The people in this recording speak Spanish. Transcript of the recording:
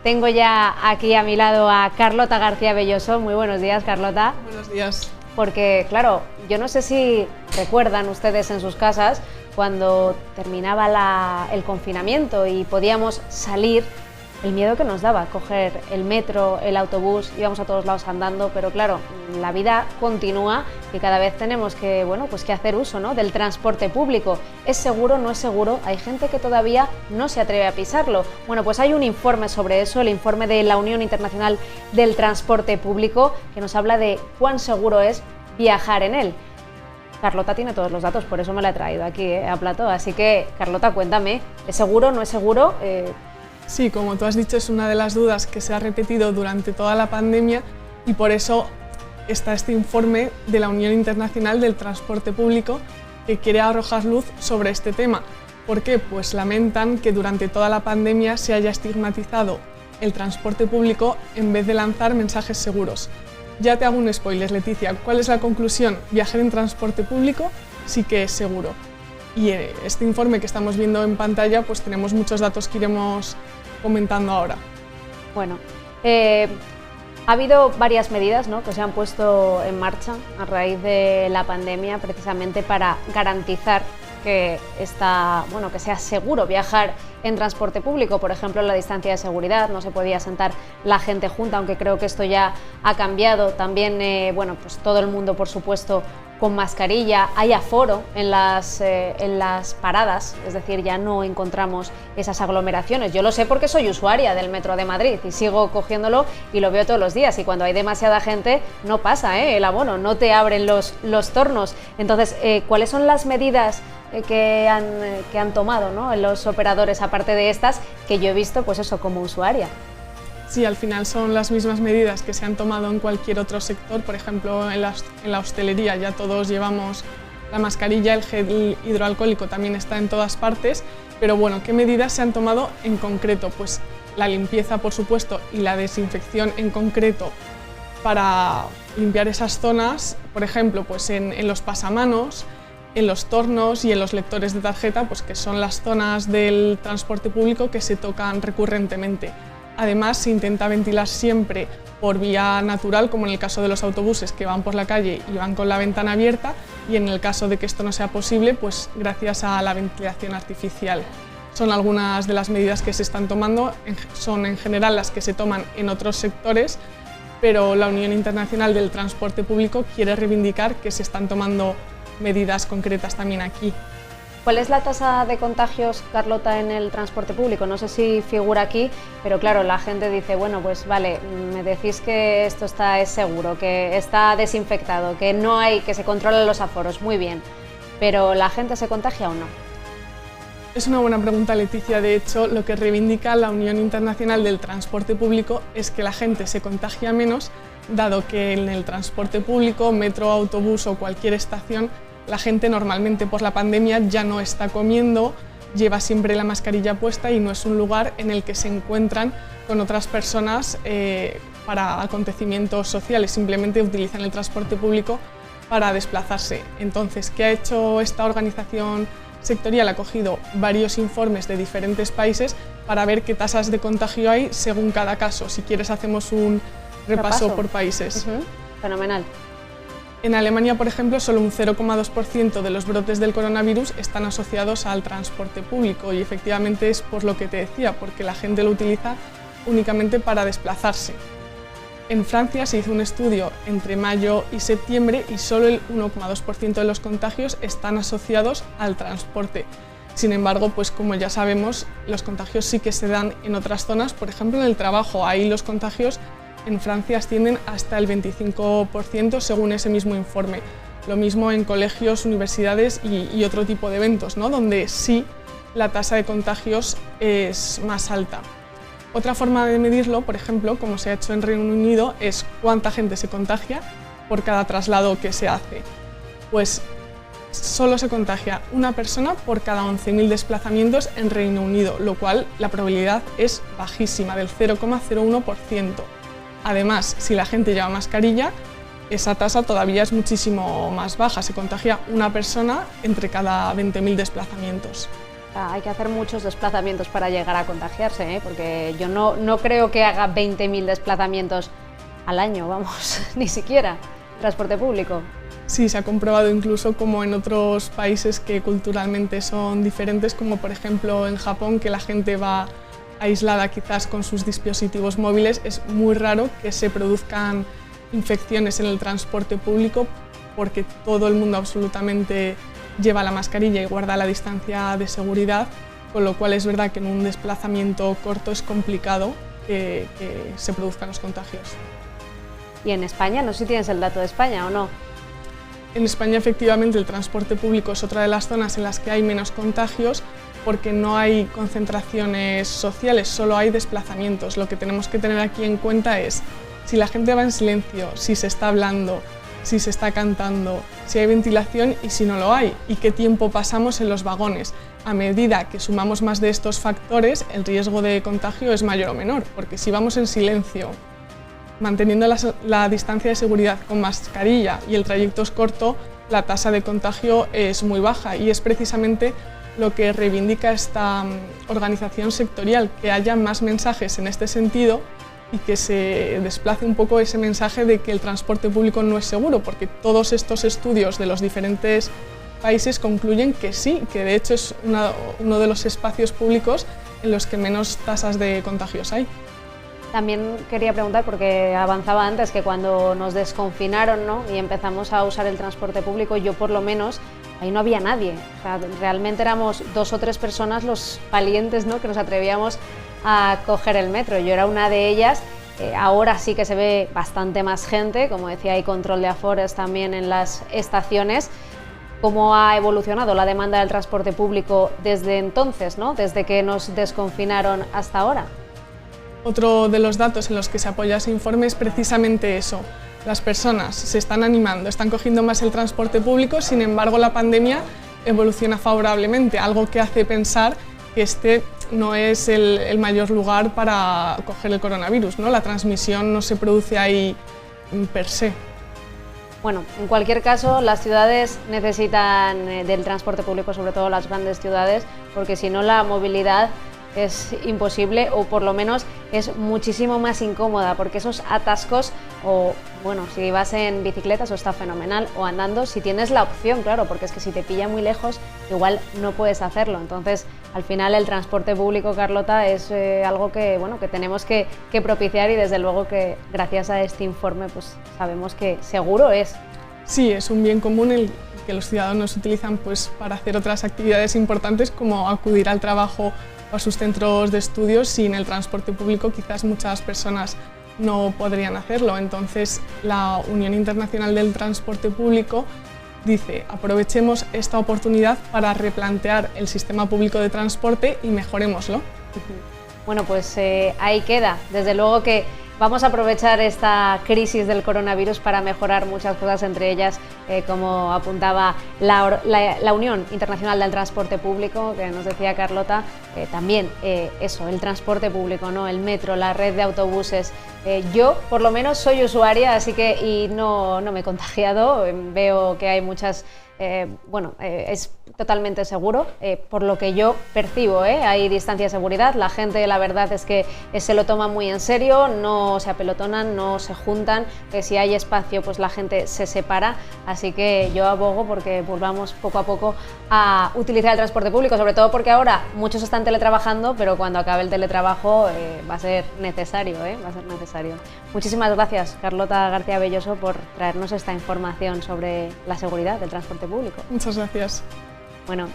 Tengo ya aquí a mi lado a Carlota García Belloso. Muy buenos días, Carlota. Buenos días. Porque, claro, yo no sé si recuerdan ustedes en sus casas cuando terminaba el confinamiento y podíamos salir, el miedo que nos daba coger el metro, el autobús, íbamos a todos lados andando, pero claro, la vida continúa y cada vez tenemos que, bueno, pues que hacer uso, ¿no?, del transporte público. ¿Es seguro? ¿No es seguro? Hay gente que todavía no se atreve a pisarlo. Bueno, pues hay un informe sobre eso, el informe de la Unión Internacional del Transporte Público, que nos habla de cuán seguro es viajar en él. Carlota tiene todos los datos, por eso me la he traído aquí a plató. Así que, Carlota, cuéntame, ¿es seguro? ¿No es seguro? Sí, como tú has dicho, es una de las dudas que se ha repetido durante toda la pandemia y por eso está este informe de la Unión Internacional del Transporte Público que quiere arrojar luz sobre este tema. ¿Por qué? Pues lamentan que durante toda la pandemia se haya estigmatizado el transporte público en vez de lanzar mensajes seguros. Ya te hago un spoiler, Leticia. ¿Cuál es la conclusión? Viajar en transporte público sí que es seguro. Y en este informe que estamos viendo en pantalla, pues tenemos muchos datos que iremos comentando ahora. Bueno, ha habido varias medidas, ¿no?, que se han puesto en marcha a raíz de la pandemia precisamente para garantizar que sea seguro viajar en transporte público. Por ejemplo, la distancia de seguridad, no se podía sentar la gente junta, aunque creo que esto ya ha cambiado. También, pues todo el mundo, por supuesto, con mascarilla. Hay aforo en las paradas, es decir, ya no encontramos esas aglomeraciones. Yo lo sé porque soy usuaria del Metro de Madrid y sigo cogiéndolo y lo veo todos los días, y cuando hay demasiada gente no pasa el abono, no te abren los tornos. Entonces, ¿cuáles son las medidas que han tomado, ¿no?, los operadores, aparte de estas que yo he visto, pues eso, como usuaria? Sí, al final son las mismas medidas que se han tomado en cualquier otro sector. Por ejemplo, en la hostelería ya todos llevamos la mascarilla, el gel hidroalcohólico también está en todas partes, pero bueno, ¿qué medidas se han tomado en concreto? Pues la limpieza, por supuesto, y la desinfección en concreto para limpiar esas zonas, por ejemplo, pues en los pasamanos, en los tornos y en los lectores de tarjeta, pues que son las zonas del transporte público que se tocan recurrentemente. Además, se intenta ventilar siempre por vía natural, como en el caso de los autobuses que van por la calle y van con la ventana abierta, y en el caso de que esto no sea posible, pues gracias a la ventilación artificial. Son algunas de las medidas que se están tomando, son en general las que se toman en otros sectores, pero la Unión Internacional del Transporte Público quiere reivindicar que se están tomando medidas concretas también aquí. ¿Cuál es la tasa de contagios, Carlota, en el transporte público? No sé si figura aquí, pero claro, la gente dice, bueno, pues vale, me decís que esto es seguro, que está desinfectado, que no hay, que se controlan los aforos, muy bien, pero ¿la gente se contagia o no? Es una buena pregunta, Leticia. De hecho, lo que reivindica la Unión Internacional del Transporte Público es que la gente se contagia menos, dado que en el transporte público, metro, autobús o cualquier estación, la gente normalmente por la pandemia ya no está comiendo, lleva siempre la mascarilla puesta y no es un lugar en el que se encuentran con otras personas para acontecimientos sociales, simplemente utilizan el transporte público para desplazarse. Entonces, ¿qué ha hecho esta organización sectorial? Ha cogido varios informes de diferentes países para ver qué tasas de contagio hay según cada caso. Si quieres, hacemos un repaso por países. Fenomenal. En Alemania, por ejemplo, solo un 0,2% de los brotes del coronavirus están asociados al transporte público, y efectivamente es por lo que te decía, porque la gente lo utiliza únicamente para desplazarse. En Francia se hizo un estudio entre mayo y septiembre y solo el 1,2% de los contagios están asociados al transporte. Sin embargo, pues como ya sabemos, los contagios sí que se dan en otras zonas, por ejemplo en el trabajo. Ahí los contagios en Francia ascienden hasta el 25% según ese mismo informe. Lo mismo en colegios, universidades y otro tipo de eventos, ¿no?, donde sí la tasa de contagios es más alta. Otra forma de medirlo, por ejemplo, como se ha hecho en Reino Unido, es cuánta gente se contagia por cada traslado que se hace. Pues solo se contagia una persona por cada 11.000 desplazamientos en Reino Unido, lo cual la probabilidad es bajísima, del 0,01%. Además, si la gente lleva mascarilla, esa tasa todavía es muchísimo más baja, se contagia una persona entre cada 20.000 desplazamientos. Hay que hacer muchos desplazamientos para llegar a contagiarse, ¿eh? Porque yo no creo que haga 20.000 desplazamientos al año, vamos, ni siquiera, transporte público. Sí, se ha comprobado incluso como en otros países que culturalmente son diferentes, como por ejemplo en Japón, que la gente va aislada quizás con sus dispositivos móviles. Es muy raro que se produzcan infecciones en el transporte público porque todo el mundo absolutamente lleva la mascarilla y guarda la distancia de seguridad, con lo cual es verdad que en un desplazamiento corto es complicado que se produzcan los contagios. ¿Y en España? No sé si tienes el dato de España o no. En España efectivamente el transporte público es otra de las zonas en las que hay menos contagios porque no hay concentraciones sociales, solo hay desplazamientos. Lo que tenemos que tener aquí en cuenta es si la gente va en silencio, si se está hablando, si se está cantando, si hay ventilación y si no lo hay, y qué tiempo pasamos en los vagones. A medida que sumamos más de estos factores, el riesgo de contagio es mayor o menor, porque si vamos en silencio, manteniendo la distancia de seguridad con mascarilla y el trayecto es corto, la tasa de contagio es muy baja y es precisamente lo que reivindica esta organización sectorial, que haya más mensajes en este sentido y que se desplace un poco ese mensaje de que el transporte público no es seguro, porque todos estos estudios de los diferentes países concluyen que sí, que de hecho es uno de los espacios públicos en los que menos tasas de contagios hay. También quería preguntar, porque avanzaba antes, que cuando nos desconfinaron, ¿no?, y empezamos a usar el transporte público, yo por lo menos, ahí no había nadie. O sea, realmente éramos 2 o 3 personas los valientes, ¿no?, que nos atrevíamos a coger el metro. Yo era una de ellas. Ahora sí que se ve bastante más gente, como decía, hay control de afores también en las estaciones. ¿Cómo ha evolucionado la demanda del transporte público desde entonces, ¿no?, desde que nos desconfinaron hasta ahora? Otro de los datos en los que se apoya ese informe es precisamente eso. Las personas se están animando, están cogiendo más el transporte público, sin embargo la pandemia evoluciona favorablemente, algo que hace pensar que este no es el mayor lugar para coger el coronavirus, ¿no? La transmisión no se produce ahí per se. Bueno, en cualquier caso, las ciudades necesitan del transporte público, sobre todo las grandes ciudades, porque si no la movilidad es imposible, o por lo menos es muchísimo más incómoda, porque esos atascos, o bueno, si vas en bicicleta eso está fenomenal, o andando, si tienes la opción, claro, porque es que si te pilla muy lejos igual no puedes hacerlo. Entonces al final el transporte público, Carlota, es algo que, bueno, que tenemos que propiciar, y desde luego que gracias a este informe pues sabemos que seguro es. Sí, es un bien común el que los ciudadanos utilizan pues para hacer otras actividades importantes, como acudir al trabajo o a sus centros de estudios. Sin el transporte público quizás muchas personas no podrían hacerlo. Entonces la Unión Internacional del Transporte Público dice: aprovechemos esta oportunidad para replantear el sistema público de transporte y mejorémoslo. Bueno, pues ahí queda. Desde luego que vamos a aprovechar esta crisis del coronavirus para mejorar muchas cosas, entre ellas, como apuntaba la Unión Internacional del Transporte Público, que nos decía Carlota, también eso, el transporte público, ¿no?, el metro, la red de autobuses. Yo, por lo menos, soy usuaria, así que y no me he contagiado. Veo que hay muchas... es totalmente seguro, por lo que yo percibo, hay distancia de seguridad, la gente, la verdad es que se lo toma muy en serio, no se apelotonan, no se juntan, si hay espacio pues la gente se separa, así que yo abogo porque volvamos poco a poco a utilizar el transporte público, sobre todo porque ahora muchos están teletrabajando, pero cuando acabe el teletrabajo va a ser necesario, va a ser necesario. Muchísimas gracias, Carlota García Belloso, por traernos esta información sobre la seguridad del transporte público. Muchas gracias. Bueno.